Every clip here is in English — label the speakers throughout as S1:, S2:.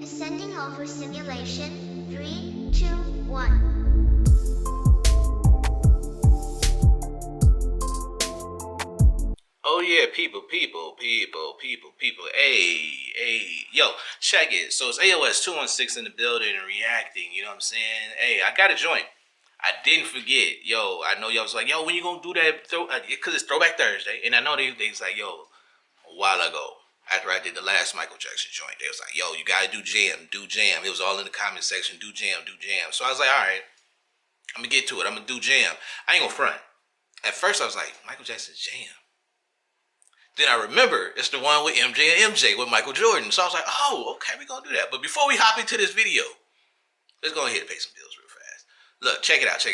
S1: Descending over simulation. 3, 2, 1.
S2: Oh yeah, people. Hey, yo, check it. So it's AOS216 in the building and reacting, you know what I'm saying? Hey, I got a joint. I didn't forget. Yo, I know y'all was like, yo, when you gonna do that? Because it's Throwback Thursday. And I know they was like, yo, a while ago, after I did the last Michael Jackson joint, they was like, yo, you gotta do jam. It was all in the comment section, do jam. So I was like, all right, I'm gonna get to it. I'm gonna do jam. I ain't gonna front. At first I was like, Michael Jackson's jam. Then I remember it's the one with MJ with Michael Jordan. So I was like, oh, okay, we're going to do that. But before we hop into this video, let's go ahead and pay some bills real fast. Look, check it out.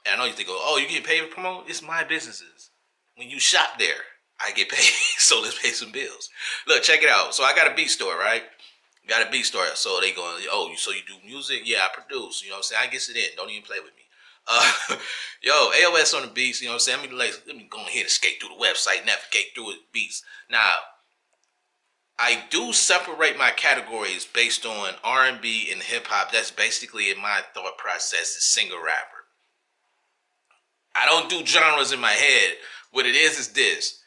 S2: And I know you think, oh, you getting paid for promote? It's my businesses. When you shop there, I get paid. So let's pay some bills. Look, check it out. So I got a beat store, right? Got a beat store. So they going, oh, so you do music? Yeah, I produce. You know what I'm saying? I get it in. Don't even play with me. Yo, AOS on the beats, you know what I'm saying? Let me go ahead and skate through the website, navigate through it, beats. Now, I do separate my categories based on R&B and hip-hop. That's basically in my thought process as singer-rapper. I don't do genres in my head. What it is this.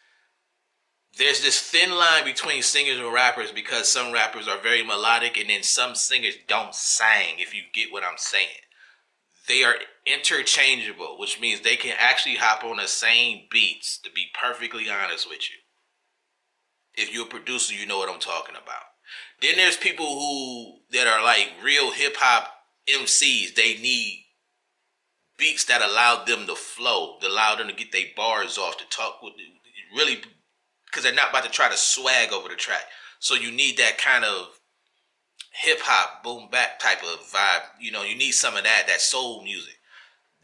S2: There's this thin line between singers and rappers because some rappers are very melodic and then some singers don't sing, if you get what I'm saying. They are interchangeable, which means they can actually hop on the same beats, to be perfectly honest with you. If you're a producer, you know what I'm talking about. Then there's people that are like real hip-hop MCs. They need beats that allow them to flow, that allow them to get their bars off, to talk with, really, because they're not about to try to swag over the track. So you need that kind of hip-hop boom bap type of vibe. You know, you need some of that soul music.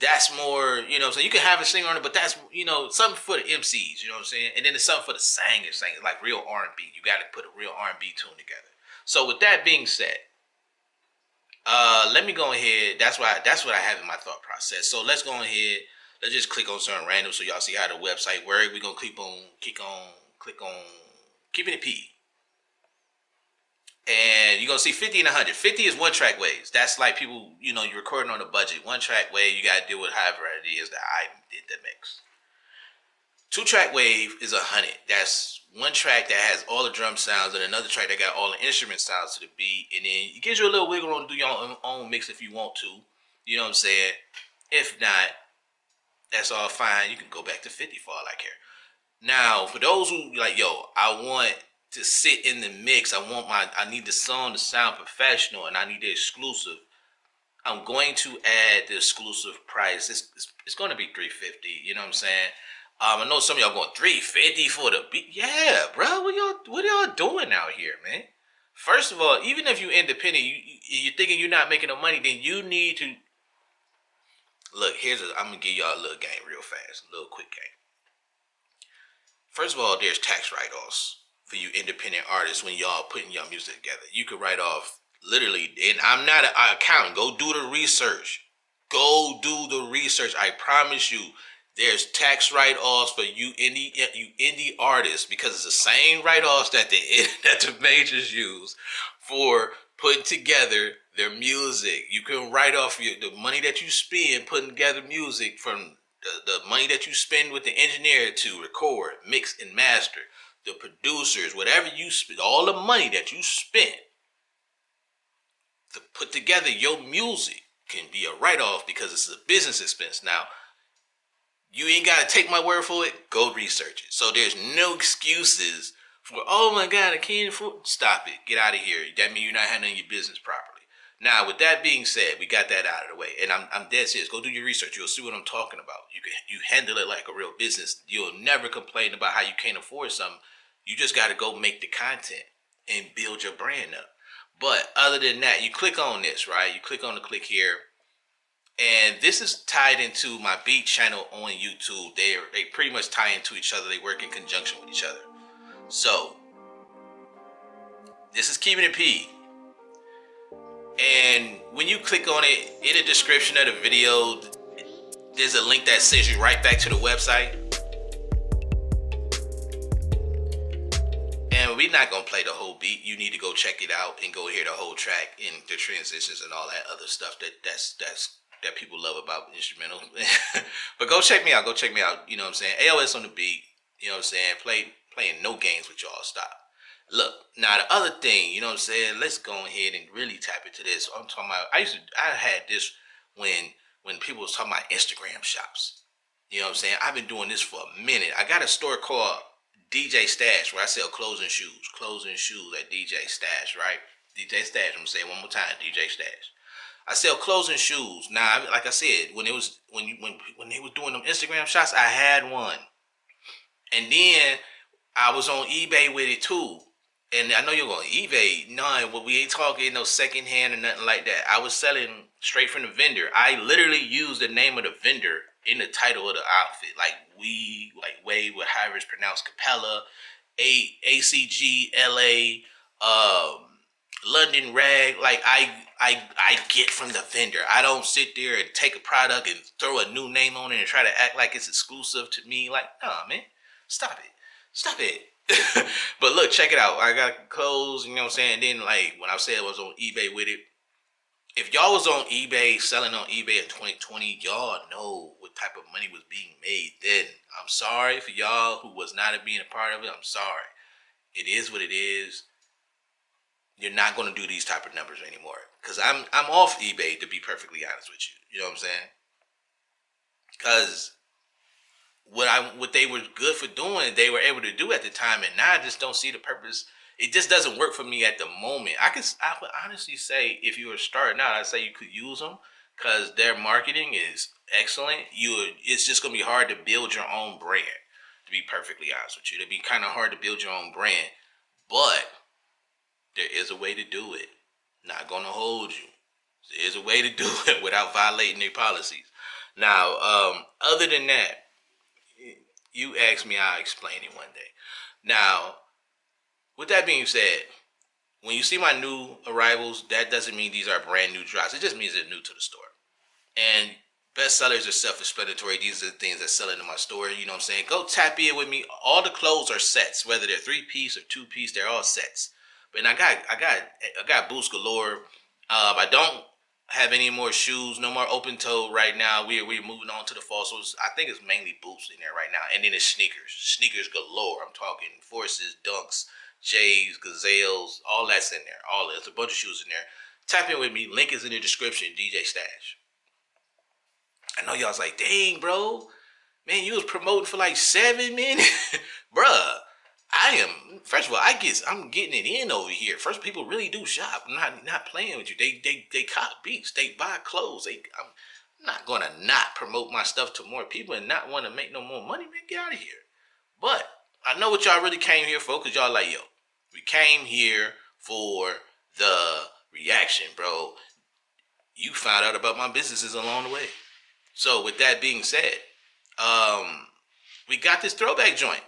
S2: That's more, you know what I'm saying? You can have a singer on it, but that's, you know, something for the MCs, you know what I'm saying? And then there's something for the singers, like real R&B. You got to put a real R&B tune together. So with that being said, let me go ahead. That's what I have in my thought process. So let's go ahead. Let's just click on something random so y'all see how the website works. We're going to click on keeping it P. And you're going to see 50 and 100. 50 is one track waves. That's like people, you know, you're recording on a budget. One track wave, you got to deal with however it is that I did the mix. 2 track wave is 100. That's one track that has all the drum sounds and another track that got all the instrument sounds to the beat. And then it gives you a little wiggle room to do your own mix if you want to. You know what I'm saying? If not, that's all fine. You can go back to 50 for all I care. Now, for those who like, yo, I want to sit in the mix, I need the song to sound professional and I need the exclusive. I'm going to add the exclusive price. It's going to be $350. You know what I'm saying? I know some of y'all going $350 for the beat. Yeah, bro. What y'all doing out here, man? First of all, even if you're independent, you're thinking you're not making no money, then you need to look. I'm gonna give y'all a little game real fast, a little quick game. First of all, there's tax write-offs for you independent artists when y'all putting your music together. You could write off literally, and I'm not an accountant. Go do the research. I promise you, there's tax write-offs for you indie artists because it's the same write-offs that the majors use for putting together their music. You can write off the money that you spend putting together music, from the money that you spend with the engineer to record, mix, and master. The producers, whatever you spend, all the money that you spent to put together your music can be a write-off because it's a business expense. Now, you ain't got to take my word for it. Go research it. So there's no excuses for, oh my God, I can't afford. Stop it. Get out of here. That means you're not handling your business properly. Now, with that being said, we got that out of the way. And I'm dead serious. Go do your research. You'll see what I'm talking about. You handle it like a real business. You'll never complain about how you can't afford something. You just got to go make the content and build your brand up. But other than that, you click on this, right? You click on the click here. And this is tied into my beat channel on YouTube. They pretty much tie into each other. They work in conjunction with each other. So, this is Keeping It P. And when you click on it, in the description of the video, there's a link that sends you right back to the website. And we're not gonna play the whole beat. You need to go check it out and go hear the whole track and the transitions and all that other stuff that people love about instrumental. But go check me out. Go check me out. You know what I'm saying? AOS on the beat. You know what I'm saying? Playing no games with y'all. Stop. Look, now the other thing, you know what I'm saying? Let's go ahead and really tap into this. I'm talking about. I had this when people was talking about Instagram shops. You know what I'm saying? I've been doing this for a minute. I got a store called DJ Stash where I sell clothes and shoes at DJ Stash, right? DJ Stash. I'm gonna say it one more time, DJ Stash. I sell clothes and shoes. Now, like I said, when they was doing them Instagram shots, I had one, and then I was on eBay with it too. And I know you're going eBay. No, but we ain't talking no second hand or nothing like that. I was selling straight from the vendor. I literally used the name of the vendor in the title of the outfit, like Way with however it's pronounced, Capella, ACG, LA, London Rag. Like I get from the vendor. I don't sit there and take a product and throw a new name on it and try to act like it's exclusive to me. Like, nah, man, stop it. But look, check it out. I got clothes, you know what I'm saying? And then, like, when I said I was on eBay with it, if y'all was on eBay, selling on eBay in 2020, y'all know what type of money was being made then. I'm sorry for y'all who was not being a part of it. I'm sorry. It is what it is. You're not going to do these type of numbers anymore. Because I'm off eBay, to be perfectly honest with you. You know what I'm saying? Because what they were good for doing, they were able to do at the time, and now I just don't see the purpose. It just doesn't work for me at the moment. I would honestly say if you were starting out, I'd say you could use them because their marketing is excellent. It's just gonna be hard to build your own brand. To be perfectly honest with you, it'd be kind of hard to build your own brand, but there is a way to do it. Not gonna hold you. There is a way to do it without violating their policies. Now, other than that. You ask me, I'll explain it one day. Now, with that being said, when you see my new arrivals, that doesn't mean these are brand new drops. It just means they're new to the store. And bestsellers are self-explanatory. These are the things that sell into my store. You know what I'm saying? Go tap in with me. All the clothes are sets, whether they're 3-piece or 2-piece. They're all sets. But I got boots galore. I don't have any more shoes, no more open toe right now. We're moving on to the fall. So I think it's mainly boots in there right now. And then it's sneakers galore. I'm talking Forces, Dunks, J's, Gazelles, all that's in there. There's a bunch of shoes in there. Tap in with me. Link is in the description. DJ Stash. I know y'all's like, dang, bro, man, you was promoting for like 7 minutes, bruh. First of all, I'm getting it in over here. First, people really do shop. I'm not playing with you. They cop beats. They buy clothes. I'm not gonna not promote my stuff to more people and not want to make no more money. Man, get out of here. But I know what y'all really came here for, because y'all like, yo, we came here for the reaction, bro. You found out about my businesses along the way. So with that being said, we got this throwback joint.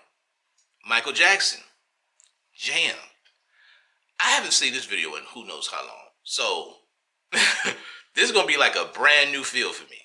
S2: Michael Jackson, Jam. I haven't seen this video in who knows how long. So, this is going to be like a brand new feel for me.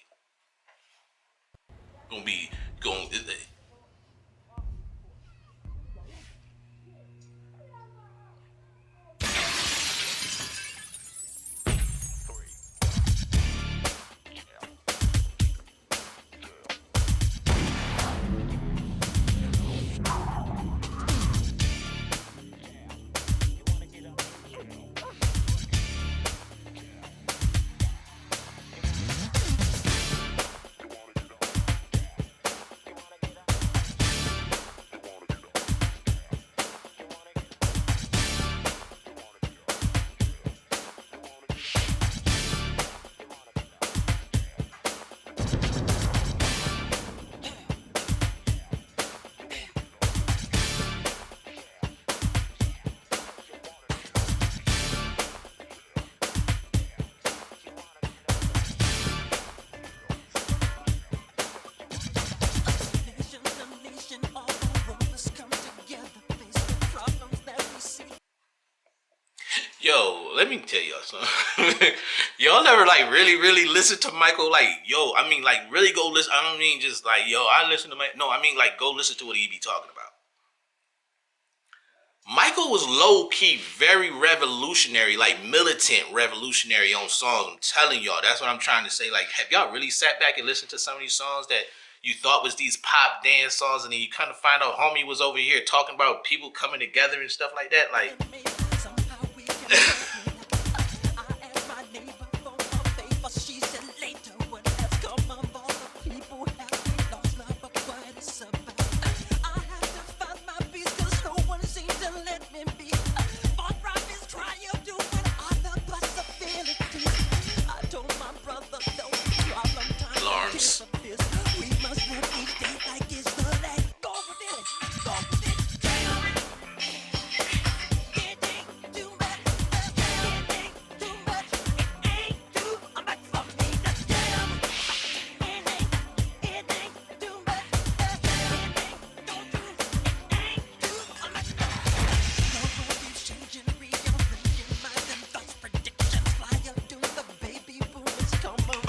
S2: Yo, let me tell y'all something. Y'all never like really listen to Michael? Like, yo, I mean, like, really go listen. I don't mean just like, yo, I listen to Mike. No, I mean, like, go listen to what he be talking about. Michael was low-key very revolutionary, like militant revolutionary on songs. I'm telling y'all, that's what I'm trying to say. Like, have y'all really sat back and listened to some of these songs that you thought was these pop dance songs, and then you kind of find out homie was over here talking about people coming together and stuff like that? Like, alarms.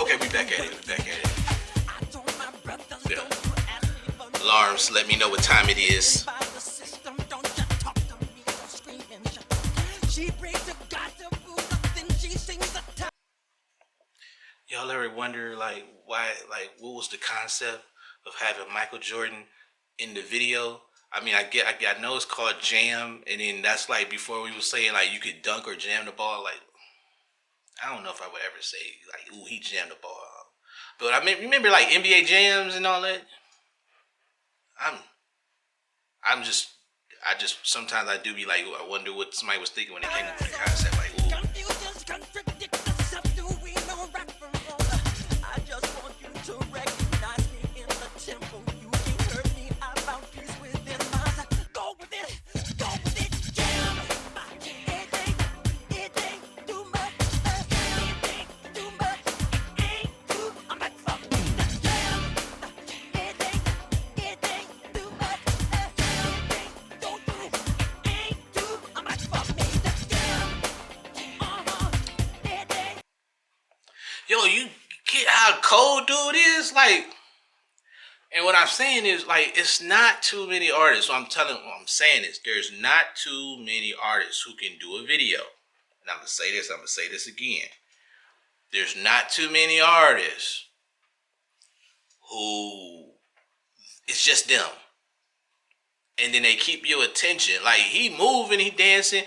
S2: Okay, we back at it. We back at it. Yeah. Alarms, let me know what time it is. Y'all ever wonder, like, why, like, what was the concept of having Michael Jordan in the video? I mean, I know it's called jam, and then that's like before we were saying like you could dunk or jam the ball. Like, I don't know if I would ever say like, ooh, he jammed the ball. But I mean, remember like NBA jams and all that. I just sometimes I do be like, I wonder what somebody was thinking when they came up with the concept. Like, ooh. Yo, you get how cold dude is? Like, and what I'm saying is, like, it's not too many artists. So what I'm saying is, there's not too many artists who can do a video. And I'm going to say this again. There's not too many artists who, it's just them. And then they keep your attention. Like, he moving, he dancing.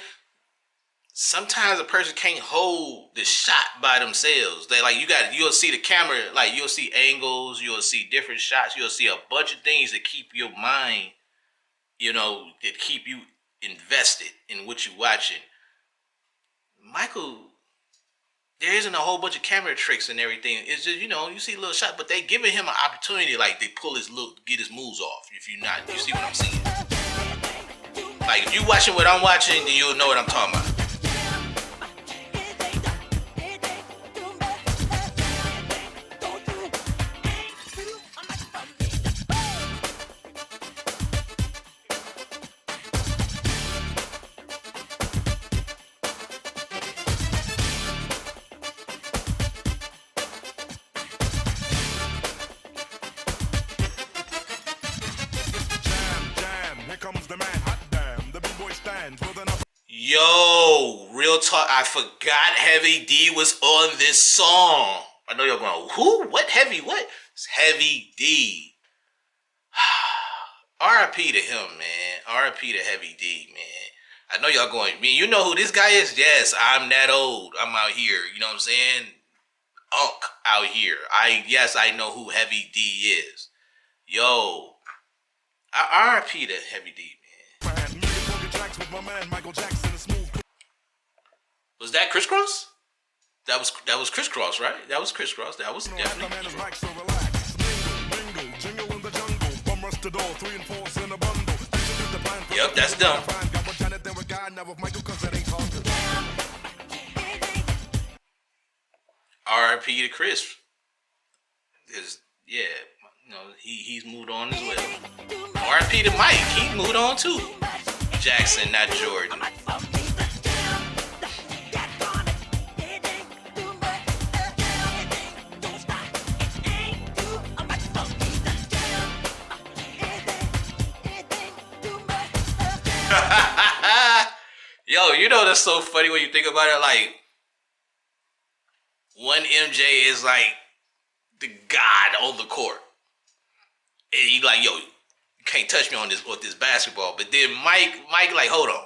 S2: Sometimes a person can't hold the shot by themselves. They like you'll see the camera, like you'll see angles, you'll see different shots, you'll see a bunch of things that keep your mind, that keep you invested in what you're watching. Michael, there isn't a whole bunch of camera tricks and everything. It's just, you see a little shot, but they giving him an opportunity, like they get his moves off. You see what I'm seeing. Like if you watching what I'm watching, then you'll know what I'm talking about. Yo, real talk, I forgot Heavy D was on this song. I know y'all going, who? What? Heavy? What? It's Heavy D. R.I.P. to him, man. R.I.P. to Heavy D, man. I know y'all going, man, you know who this guy is? Yes, I'm that old. I'm out here. You know what I'm saying? Unk out here. I know who Heavy D is. Yo, R.I.P. to Heavy D, man. Was that Crisscross? That was Crisscross, right? That was Crisscross. That was definitely Yep, that's dumb. R.I.P. to Chris. Yeah, he's moved on as well. R.I.P. to Mike. He moved on too. Jackson, not Jordan. you know that's so funny when you think about it. Like, one MJ is like the god on the court, and he like, yo, you can't touch me on this with this basketball. But then Mike, like, hold on.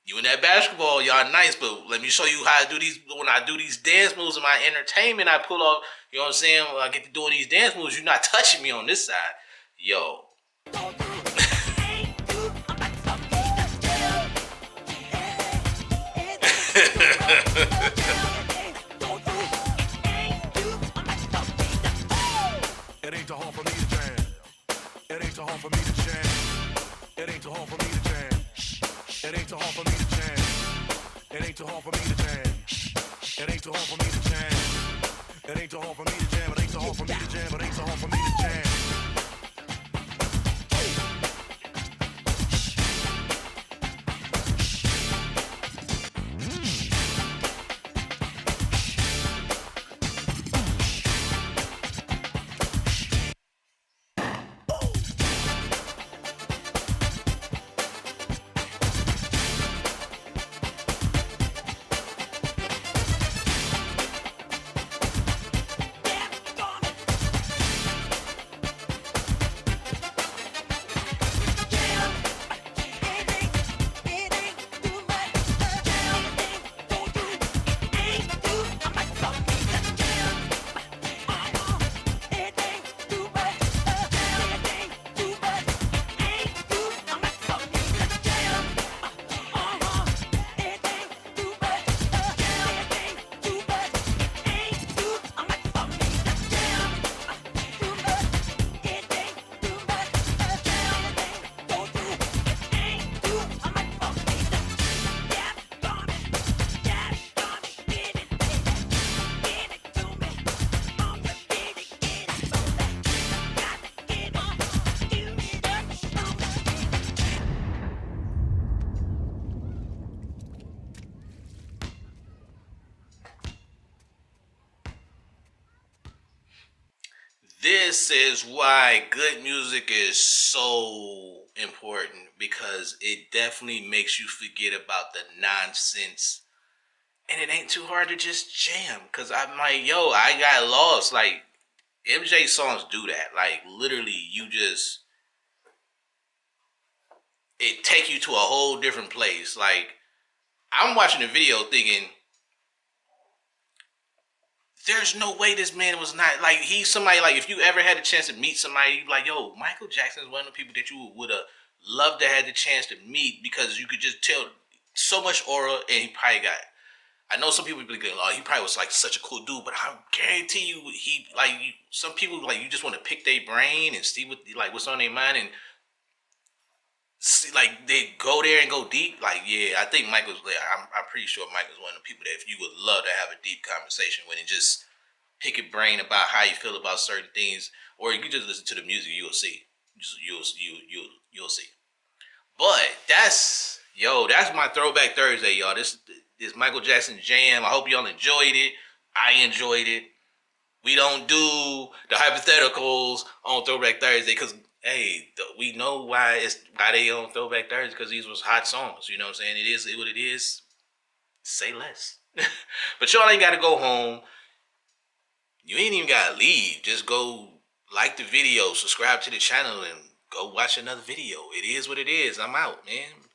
S2: You in that basketball, y'all nice, but let me show you how I do these. When I do these dance moves in my entertainment, I pull off, you know what I'm saying? When I get to doing these dance moves, you're not touching me on this side. Yo.
S3: It ain't too hard for me to jam. It ain't too hard for me to jam. It ain't too hard for me to jam. It ain't too hard for me to jam. It ain't too hard for me to jam. It ain't too hard for me to jam. It ain't too hard for me to jam. It ain't too hard for me to jam. It ain't too hard for me to jam.
S2: This is why good music is so important, because it definitely makes you forget about the nonsense, and it ain't too hard to just jam. Cause I'm like, yo, I got lost. Like, MJ songs do that. Like, literally, it take you to a whole different place. Like, I'm watching the video thinking, there's no way this man was not, like, he's somebody, like, if you ever had a chance to meet somebody, you'd be like, yo, Michael Jackson is one of the people that you would have loved to have the chance to meet, because you could just tell so much aura, and he probably got, I know some people be like, oh, he probably was like such a cool dude, but I guarantee you, he, like, some people, like, you just want to pick their brain and see what, like, what's on their mind, and see, like, they go there and go deep. Like, yeah, I think Michael's there. I'm pretty sure Michael's one of the people that if you would love to have a deep conversation with and just pick your brain about how you feel about certain things, or you can just listen to the music. You'll see. You'll see. But that's my Throwback Thursday, y'all. This Michael Jackson jam. I hope y'all enjoyed it. I enjoyed it. We don't do the hypotheticals on Throwback Thursday because, hey, we know why they on Throwback Thursday, because these was hot songs. You know what I'm saying? It is what it is. Say less. But y'all ain't got to go home. You ain't even got to leave. Just go like the video, subscribe to the channel, and go watch another video. It is what it is. I'm out, man.